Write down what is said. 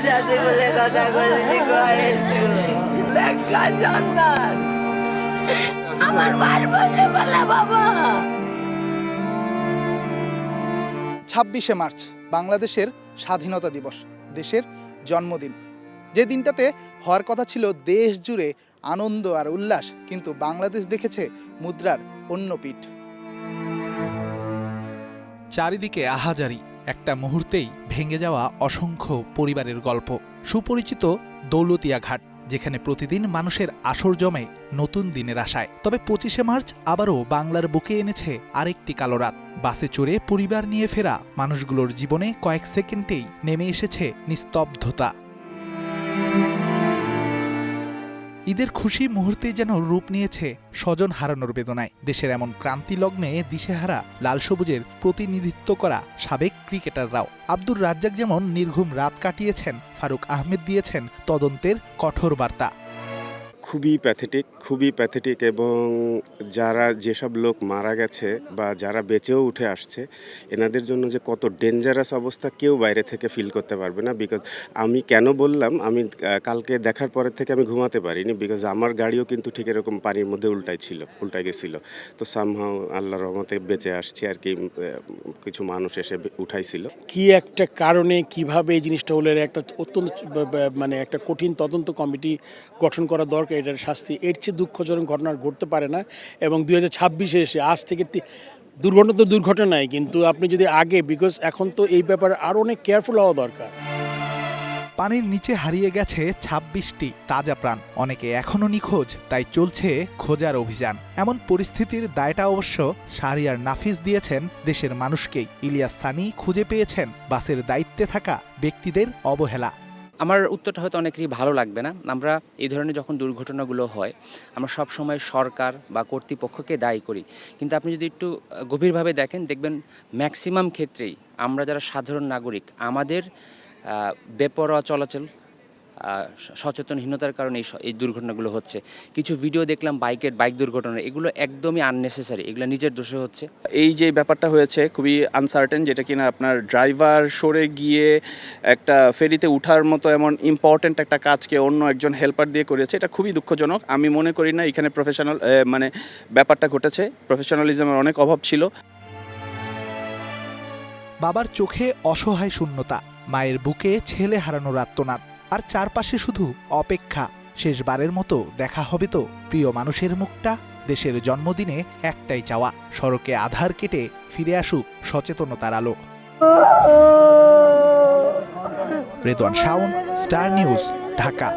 যাতে বলে কথা বলছি সন্তান আমার বার বললে বলে বাবা। ২৬শে মার্চ বাংলাদেশের স্বাধীনতা দিবস, দেশের জন্মদিন। যে দিনটাতে হওয়ার কথা ছিল দেশ জুড়ে আনন্দ আর উল্লাস, কিন্তু বাংলাদেশ দেখেছে মুদ্রার অন্য পিঠ। চারিদিকে আহাজারি, একটা মুহূর্তেই ভেঙে যাওয়া অসংখ্য পরিবারের গল্প। সুপরিচিত দৌলতিয়া ঘাট, যেখানে প্রতিদিন মানুষের আসর জমে নতুন দিনের আশায়। তবে ২৫শে মার্চ আবারও বাংলার বুকে এনেছে আরেকটি কালো রাত। বাসে চড়ে পরিবার নিয়ে ফেরা মানুষগুলোর জীবনে কয়েক সেকেন্ডেই নেমে এসেছে নিস্তব্ধতা। ঈদের খুশি মুহূর্তে যেন রূপ নিয়েছে স্বজন হারানোর বেদনায়। দেশের এমন ক্রান্তি লগ্নে দিশেহারা লাল সবুজের প্রতিনিধিত্ব করা সাবেক ক্রিকেটাররাও। আব্দুর রাজ্জাক যেমন নির্ঘুম রাত কাটিয়েছেন, ফারুক আহমেদ দিয়েছেন তদন্তের কঠোর বার্তা। খুবই প্যাথেটিক এবং যারা যেসব লোক মারা গেছে বা যারা বেঁচেও উঠে আসছে, এনাদের জন্য যে কত ডেঞ্জারাস অবস্থা কেউ বাইরে থেকে ফিল করতে পারবে না। বিকজ আমি কেন বললাম, আমি কালকে দেখার পরের থেকে আমি ঘুমাতে পারিনি, বিকজ আমার গাড়িও কিন্তু ঠিক এরকম পানির মধ্যে উল্টায় গেছিলো। তো সামহাও আল্লাহর রহমতে বেঁচে আসছি আর কি, কিছু মানুষ এসে উঠাইছিল। কি একটা কারণে কিভাবে এই জিনিসটা হলো, একটা অত্যন্ত মানে একটা কঠিন তদন্ত কমিটি গঠন করা দরকার। এটার শাস্তি এর চেয়ে দুঃখজনক ঘটনা ঘটতে পারে না। এবং ২০২৬-এ এসে আজ থেকে দুর্ঘটনা তো দুর্ঘটনাই, কিন্তু আপনি যদি আগে, বিকজ এখন তো এই ব্যাপারে আরও অনেক কেয়ারফুল হওয়া দরকার। পানির নিচে হারিয়ে গেছে ২৬টি তাজা প্রাণ, অনেকে এখনো নিখোঁজ, তাই চলছে খোঁজার অভিযান। এমন পরিস্থিতির দায়টা অবশ্য শাহরিয়ার নাফিস দিয়েছেন দেশের মানুষকেই। ইলিয়াস সানি খুঁজে পেয়েছেন বাসের দায়িত্বে থাকা ব্যক্তিদের অবহেলা। আমার উত্তরটা হয়তো অনেকেরই ভালো লাগবে না। আমরা এই ধরনের যখন দুর্ঘটনাগুলো হয়, আমরা সব সময় সরকার বা কর্তৃপক্ষকে দায়ী করি, কিন্তু আপনি যদি একটু গভীরভাবে দেখবেন ম্যাক্সিমাম ক্ষেত্রেই আমরা যারা সাধারণ নাগরিক, আমাদের বেপরোয়া চলাচল, সচেতনহীনতার কারণে এই দুর্ঘটনাগুলো হচ্ছে। কিছু ভিডিও দেখলাম বাইক দুর্ঘটনা, এগুলো একদমই আননেসেসারি, এগুলো নিজের দোষে হচ্ছে। এই যে ব্যাপারটা হয়েছে খুবই আনসার্টেন, যেটা কিনা আপনার ড্রাইভার সরে গিয়ে একটা ফেরিতে উঠার মতো এমন ইম্পর্ট্যান্ট একটা কাজকে অন্য একজন হেল্পার দিয়ে করেছে, এটা খুবই দুঃখজনক। আমি মনে করি না এখানে ব্যাপারটা ঘটেছে, প্রফেশনালিজমের অনেক অভাব ছিল। বাবার চোখে অসহায় শূন্যতা, মায়ের বুকে ছেলে হারানোর আর্তনাদ, আর চারপাশে শুধু অপেক্ষা। শেষবারের মতো দেখা হবে তো প্রিয় মানুষের মুখটা। দেশের জন্মদিনে একটাই চাওয়া, সড়কে আধার কেটে ফিরে আসুক সচেতনতার আলো। Redwan Shaon, star news, Dhaka.